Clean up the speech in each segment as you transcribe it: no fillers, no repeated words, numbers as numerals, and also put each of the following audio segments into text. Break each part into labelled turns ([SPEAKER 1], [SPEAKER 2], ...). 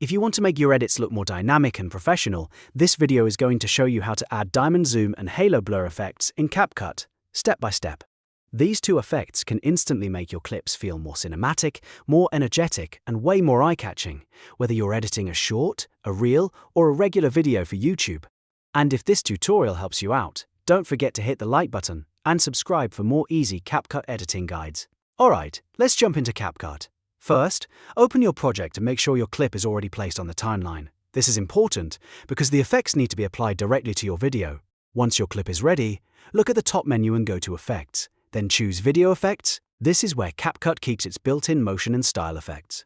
[SPEAKER 1] If you want to make your edits look more dynamic and professional, this video is going to show you how to add diamond zoom and halo blur effects in CapCut, step by step. These two effects can instantly make your clips feel more cinematic, more energetic, and way more eye-catching, whether you're editing a short, a reel, or a regular video for YouTube. And if this tutorial helps you out, don't forget to hit the like button and subscribe for more easy CapCut editing guides. Alright, let's jump into CapCut. First, open your project and make sure your clip is already placed on the timeline. This is important because the effects need to be applied directly to your video. Once your clip is ready, look at the top menu and go to Effects. Then choose Video Effects. This is where CapCut keeps its built-in motion and style effects.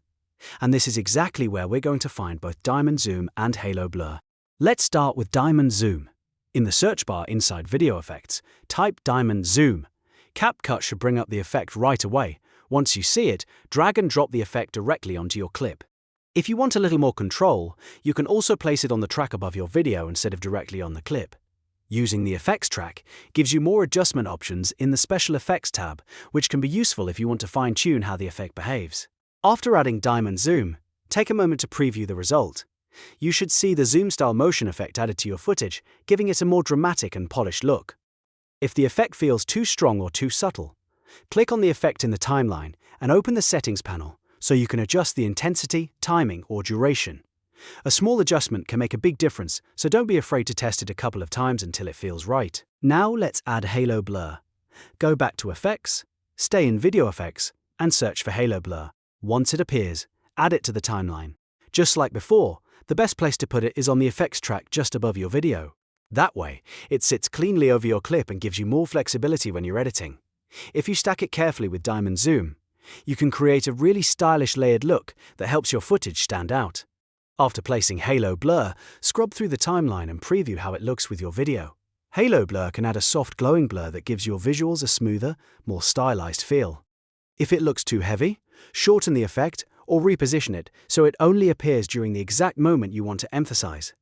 [SPEAKER 1] And this is exactly where we're going to find both diamond zoom and halo blur. Let's start with diamond zoom. In the search bar inside Video Effects, type diamond zoom. CapCut should bring up the effect right away. Once you see it, drag and drop the effect directly onto your clip. If you want a little more control, you can also place it on the track above your video instead of directly on the clip. Using the Effects track gives you more adjustment options in the Special Effects tab, which can be useful if you want to fine-tune how the effect behaves. After adding diamond zoom, take a moment to preview the result. You should see the zoom-style motion effect added to your footage, giving it a more dramatic and polished look. If the effect feels too strong or too subtle, click on the effect in the timeline and open the Settings panel so you can adjust the intensity, timing, or duration. A small adjustment can make a big difference, so don't be afraid to test it a couple of times until it feels right. Now let's add halo blur. Go back to Effects, stay in Video Effects, and search for halo blur. Once it appears, add it to the timeline. Just like before, the best place to put it is on the Effects track just above your video. That way, it sits cleanly over your clip and gives you more flexibility when you're editing. If you stack it carefully with diamond zoom, you can create a really stylish layered look that helps your footage stand out. After placing halo blur, scrub through the timeline and preview how it looks with your video. Halo blur can add a soft glowing blur that gives your visuals a smoother, more stylized feel. If it looks too heavy, shorten the effect or reposition it so it only appears during the exact moment you want to emphasize.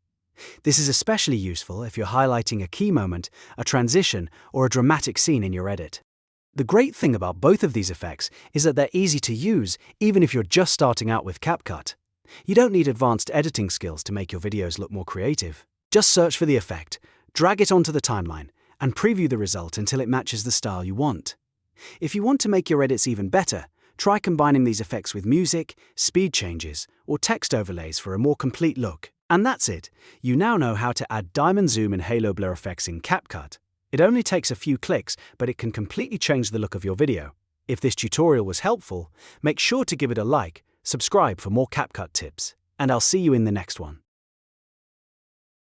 [SPEAKER 1] This is especially useful if you're highlighting a key moment, a transition, or a dramatic scene in your edit. The great thing about both of these effects is that they're easy to use even if you're just starting out with CapCut. You don't need advanced editing skills to make your videos look more creative. Just search for the effect, drag it onto the timeline, and preview the result until it matches the style you want. If you want to make your edits even better, try combining these effects with music, speed changes, or text overlays for a more complete look. And that's it. You now know how to add diamond zoom and halo blur effects in CapCut. It only takes a few clicks, but it can completely change the look of your video. If this tutorial was helpful, make sure to give it a like, subscribe for more CapCut tips, and I'll see you in the next one.